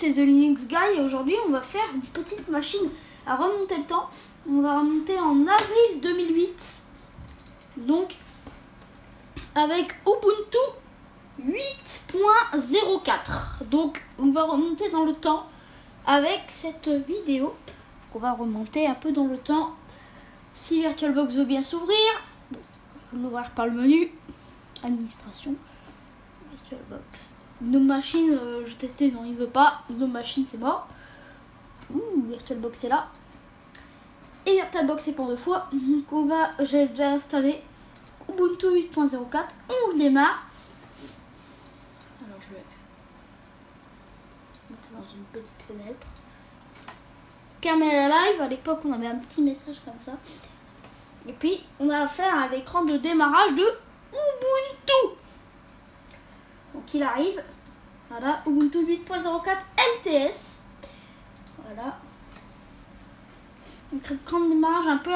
c'est The Linux Guy et aujourd'hui on va faire une petite machine à remonter le temps. On va remonter en avril 2008, donc avec Ubuntu 8.04. Donc on va remonter dans le temps avec cette vidéo. On va remonter un peu dans le temps. Si VirtualBox veut bien s'ouvrir, bon, je vais l'ouvrir par le menu administration. VirtualBox. Nos machines, je testais, non il veut pas. Nos machines c'est mort. VirtualBox est là. Et VirtualBox est pour 2 fois. Donc j'ai déjà installé Ubuntu 8.04. On démarre. Alors je vais mettre dans une petite fenêtre. Camera Live, à l'époque on avait un petit message comme ça. Et puis on a affaire à l'écran de démarrage de Ubuntu. Donc il arrive. Voilà, Ubuntu 8.04 LTS. Voilà. Donc écran de démarrage un peu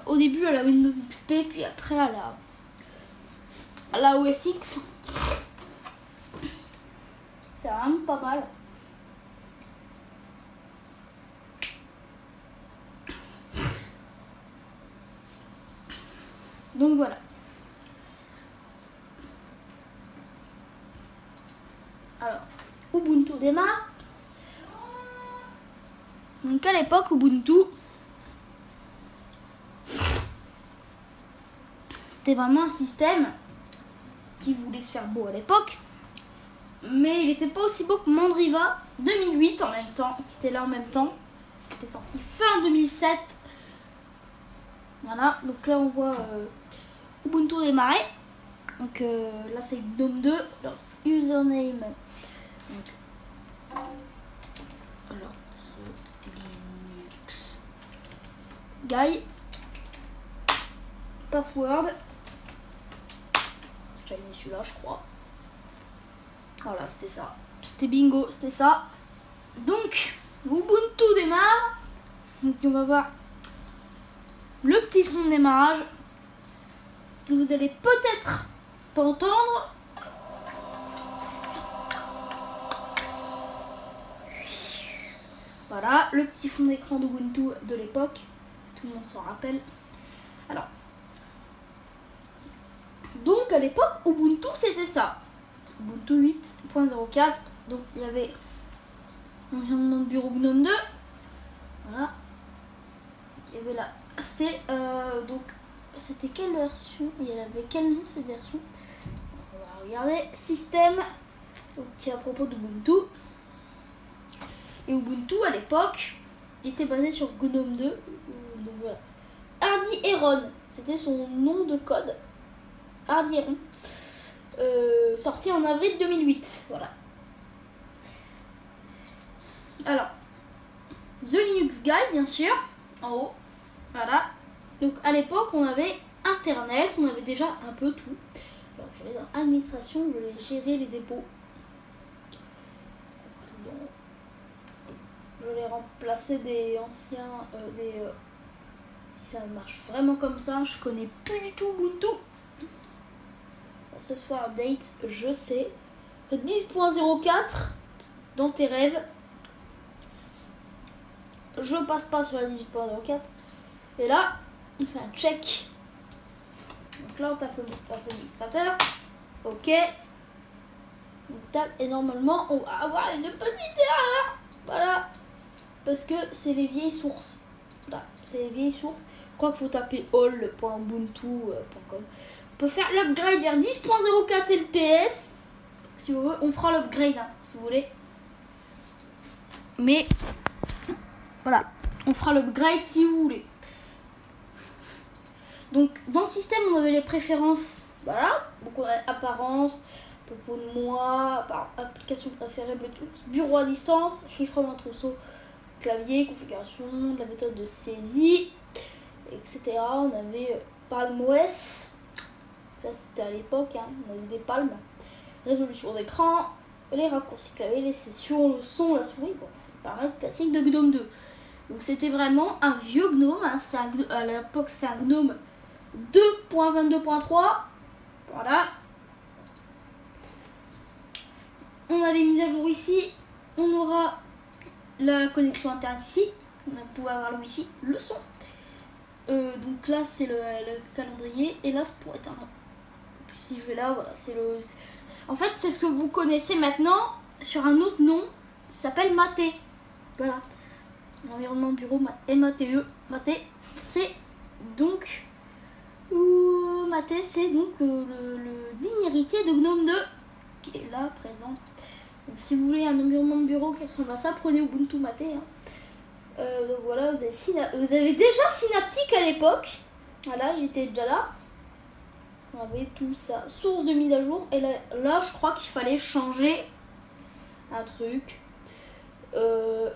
au début à la Windows XP, puis après à la OS X. C'est vraiment pas mal. Donc voilà. Alors, Ubuntu démarre. Donc à l'époque, Ubuntu, c'était vraiment un système qui voulait se faire beau à l'époque. Mais il n'était pas aussi beau que Mandriva 2008 en même temps, qui était là en même temps. Qui était sorti fin 2007. Voilà, donc là on voit Ubuntu démarrer. Donc là c'est GNOME 2. Alors, username. Donc, alors, Linux Guy. Password. J'avais mis celui-là, je crois. Voilà, c'était ça. C'était bingo, c'était ça. Donc, Ubuntu démarre. Donc, on va voir le petit son de démarrage que vous allez peut-être pas entendre. Voilà, le petit fond d'écran d'Ubuntu de l'époque. Tout le monde s'en rappelle. Alors, donc à l'époque, Ubuntu c'était ça. Ubuntu 8.04. Donc il y avait l'environnement de bureau GNOME 2. Voilà. Il y avait là. Donc c'était quelle version? Il y avait quel nom cette version? On va regarder. Système. Donc qui est à propos d'Ubuntu. Et Ubuntu à l'époque était basé sur GNOME 2. Donc voilà. Hardy Heron, c'était son nom de code. Hardy Heron. Sorti en avril 2008. Voilà. Alors, The Linux Guy, bien sûr, en haut. Voilà. Donc à l'époque, on avait Internet, on avait déjà un peu tout. Alors, je vais dans administration, je vais gérer les dépôts. Je vais remplacer des anciens, si ça marche vraiment comme ça, je connais plus du tout Ubuntu. Ce soir date, je sais. 10.04 dans tes rêves. Je passe pas sur la 18.04. Et là, on fait un check. Donc là, on tape le mot de passe administrateur. Ok. Donc, tac, et normalement, on va avoir une petite erreur. Voilà. Parce que c'est les vieilles sources. Voilà, c'est les vieilles sources. Je crois qu'il faut taper all.ubuntu.com. On peut faire l'upgrade vers 10.04 LTS. Si vous voulez, on fera l'upgrade, hein, si vous voulez. Mais, voilà, on fera l'upgrade si vous voulez. Donc, dans le système, on avait les préférences. Voilà, donc on a apparence, propos de moi, application préférée, Bluetooth, bureau à distance, chiffrement trousseau, clavier, configuration, la méthode de saisie, etc. On avait Palm OS. Ça c'était à l'époque, hein. On avait des palmes. Résolution d'écran, les raccourcis clavier, les sessions, le son, la souris. Bon, c'est pareil, classique de GNOME 2. Donc c'était vraiment un vieux GNOME. Hein. À l'époque, c'est un GNOME 2.22.3. Voilà. On a les mises à jour ici. on aura la connexion internet ici. On va pouvoir avoir le wifi, le son. Donc là c'est le calendrier et là c'est pour éteindre. Donc, si je vais là, voilà, c'est le. En fait, c'est ce que vous connaissez maintenant sur un autre nom. Ça s'appelle Mate. Voilà. L'environnement bureau MATE. Mate, c'est donc. Mate, c'est donc le digne héritier de Gnome 2 qui est là présent. Donc si vous voulez un environnement de bureau qui ressemble à ça, prenez Ubuntu Mate. Hein. Donc voilà, vous avez déjà Synaptic à l'époque. Voilà, il était déjà là. On avait tout ça. Source de mise à jour. Et là je crois qu'il fallait changer un truc. Voilà,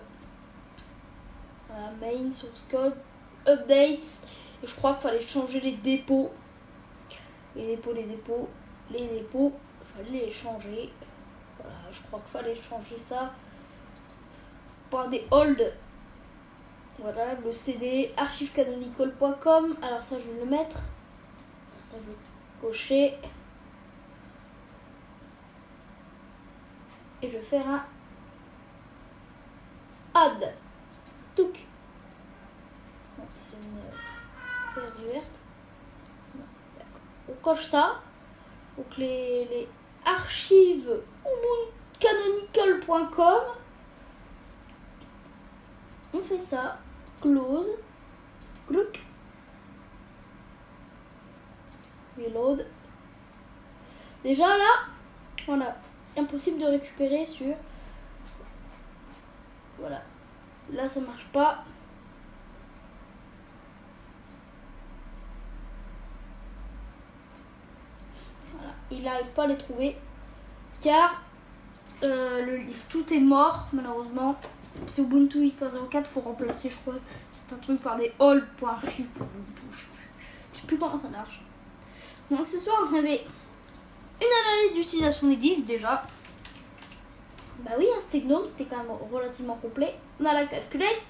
main, source code, updates. Et je crois qu'il fallait changer les dépôts. Les dépôts, il fallait les changer. Voilà, je crois qu'il fallait changer ça par des hold. Voilà, le CD, archivecanonical.com. Alors ça, je vais le mettre. Ça, je vais cocher. Et je vais faire un add. Touc. Non, c'est une série verte. D'accord. On coche ça. Donc les archives ubuntucanonical.com. On fait ça. Close. Gluck. Reload. Déjà là, voilà. Impossible de récupérer sur. Voilà. Là ça marche pas. Voilà. Il n'arrive pas à les trouver. Car tout est mort malheureusement. C'est Ubuntu 8.04, faut remplacer, je crois, c'est un truc par des all.archive pour Ubuntu. Je sais plus comment ça marche. Donc ce soir, on avait une analyse d'utilisation des disques déjà. Bah oui, hein, c'était Gnome, c'était quand même relativement complet. On a la calculette,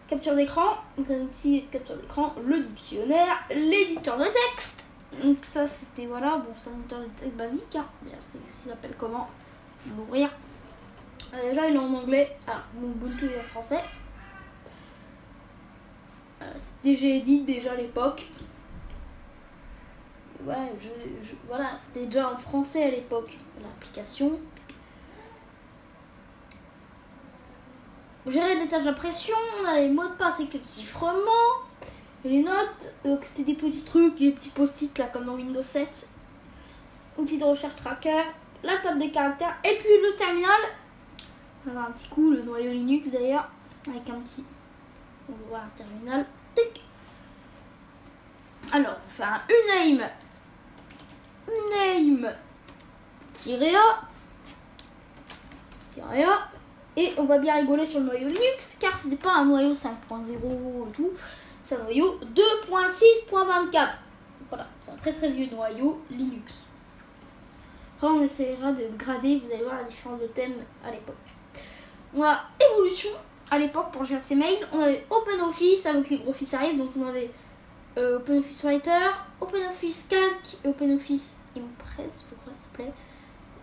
capture d'écran, donc un outil de capture d'écran, le dictionnaire, l'éditeur de texte. Donc ça c'était voilà, bon c'est un éditeur de texte basique, hein. Il s'appelle comment? Je vais l'ouvrir. Déjà il est en anglais, alors mon Ubuntu est en français. C'était Gedit déjà à l'époque. Ouais, voilà, c'était déjà en français à l'époque l'application. Gérer les tâches d'impression, on a les mots de passe avec le chiffrement, les notes, donc c'est des petits trucs, des petits post-it là comme dans Windows 7. Outil de recherche tracker, la table des caractères et puis le terminal. On va voir un petit coup, le noyau Linux d'ailleurs, avec un petit. On va voir un terminal. Tic. Alors, on va faire un uname-a. Et on va bien rigoler sur le noyau Linux, car ce n'est pas un noyau 5.0 et tout, c'est un noyau 2.6.24. Voilà, c'est un très très vieux noyau Linux. Après, on essaiera de grader, vous allez voir la différence de thème à l'époque. On a Evolution à l'époque pour gérer ses mails. On avait OpenOffice avec LibreOffice arrive, donc on avait OpenOffice Writer, OpenOffice Calc et OpenOffice Impress, je crois que ça s'appelait.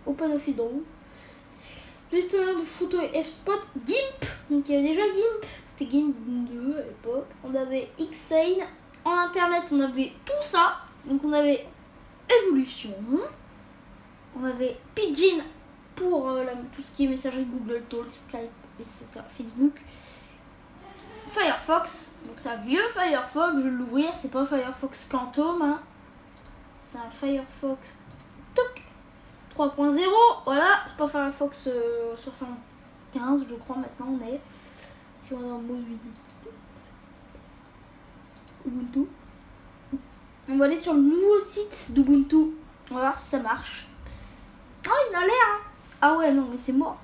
OpenOffice Draw. Gestionnaire de photos et F-Spot, GIMP. Donc il y avait déjà GIMP, c'était GIMP 2 à l'époque. On avait Xane. En internet, on avait tout ça. Donc on avait Evolution. On avait Pidgin pour tout ce qui est messagerie Google Talk, Skype, etc. Facebook. Firefox, donc c'est un vieux Firefox, je vais l'ouvrir, c'est pas un Firefox Quantum, hein. C'est un Firefox 3.0, voilà, c'est pas Firefox 75, je crois maintenant on est. Si on est en mode Ubuntu. On va aller sur le nouveau site d'Ubuntu, on va voir si ça marche. Ah, il a l'air, hein. Ah ouais, non, mais c'est mort.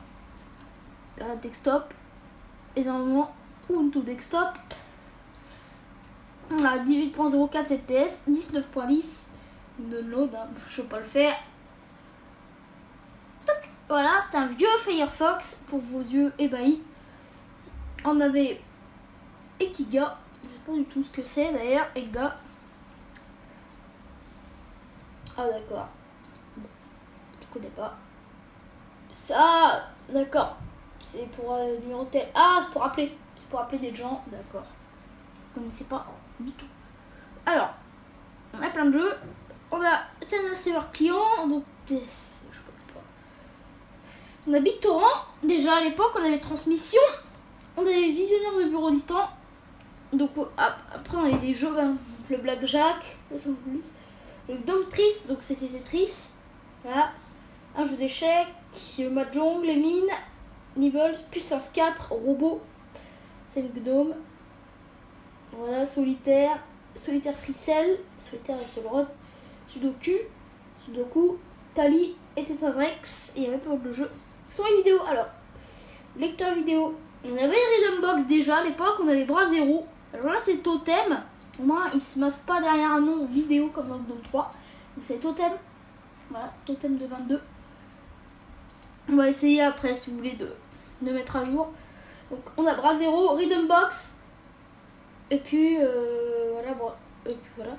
Desktop. Et normalement, Ubuntu Desktop. On a 18.04 fps, 19.10 de load, hein. Je peux pas le faire. Donc, voilà, c'est un vieux Firefox pour vos yeux ébahis. On avait Ekiga. Je sais pas du tout ce que c'est d'ailleurs, Ekiga. Ah d'accord. Bon, je connais pas. Ça, d'accord. C'est pour numéro tel. Ah, c'est pour appeler. C'est pour appeler des gens. D'accord. Je ne connaissais pas du tout. Alors, on a plein de jeux. On a Eternal Server Client. Donc, je sais pas. On a BitTorrent. Déjà à l'époque, on avait Transmission. On avait Visionnaire de bureau distant. Donc, après, on avait des jeux. Donc, le Blackjack. Le Domptrice. Donc, c'était Tetris. Voilà. Un jeu d'échecs. Le Mahjong. Les mines. Nibbles, puissance 4, robot, c'est le gnome. Voilà, solitaire fricelle, solitaire et Solrod, Sudoku, Tali et Tetris. Et il y avait pas mal de jeux. Son et vidéo, alors, lecteur vidéo. On avait Rhythm Box déjà à l'époque, on avait Bras Zero. Alors là, c'est Totem. Au moins, il se masse pas derrière un nom vidéo comme dans le Gnome 3. Donc c'est Totem. Voilà, Totem de 22. On va essayer après, si vous voulez, de mettre à jour. Donc on a Bras Zero, Rhythm Box, et puis voilà.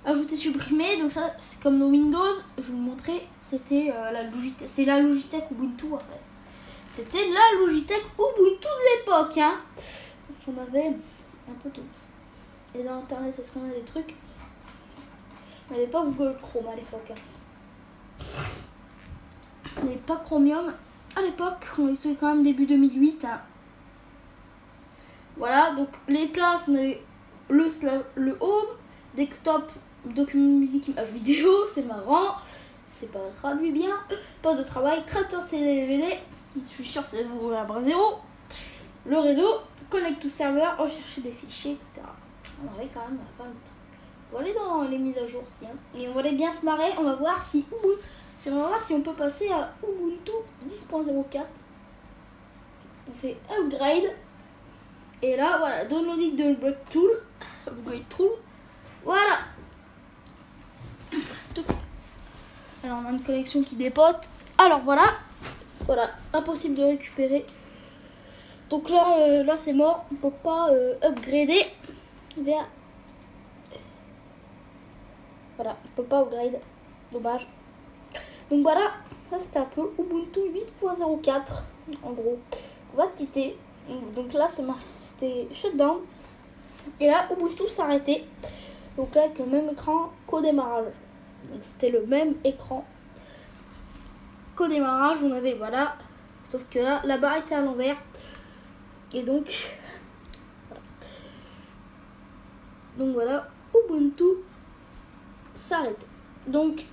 Ajouter, supprimer. Donc ça, c'est comme nos Windows. Je vais vous montrer. C'était la Logitech. C'est la Logitech Ubuntu en fait. C'était la Logitech Ubuntu de l'époque. Hein. J'en avais un peu tout. Et dans Internet, est-ce qu'on a des trucs? On n'avait pas Google Chrome à l'époque. Hein. On n'avait pas Chromium. À l'époque, on était quand même début 2008. Hein. Voilà, donc les places, on avait le home, desktop, document musique, image vidéo, c'est marrant, c'est pas traduit bien, poste de travail, créateur CD DVD, je suis sûr c'est vous la Bras Zero, le réseau, connect to serveur, rechercher des fichiers, etc. On avait quand même pas mal de temps. On va aller dans les mises à jour, tiens, et on va aller bien se marrer, on va voir si on peut passer à Ubuntu 10.04. On fait upgrade. Et là, voilà, downloading de Break Tool. Upgrade Tool. Voilà. Alors, on a une connexion qui dépote. Alors, voilà. Voilà, impossible de récupérer. Donc là c'est mort. On peut pas upgrader vers... Voilà, on peut pas upgrade. Dommage. Donc voilà, ça c'était un peu Ubuntu 8.04 en gros. On va quitter. Donc là c'était shutdown. Et là Ubuntu s'arrêtait. Donc là avec le même écran qu'au démarrage. Donc c'était le même écran qu'au démarrage. On avait voilà. Sauf que là la barre était à l'envers. Et donc voilà. Donc voilà, Ubuntu s'arrêtait. Donc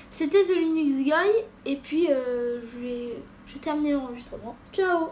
c'était The Linux Guy et puis je vais terminer l'enregistrement. Ciao.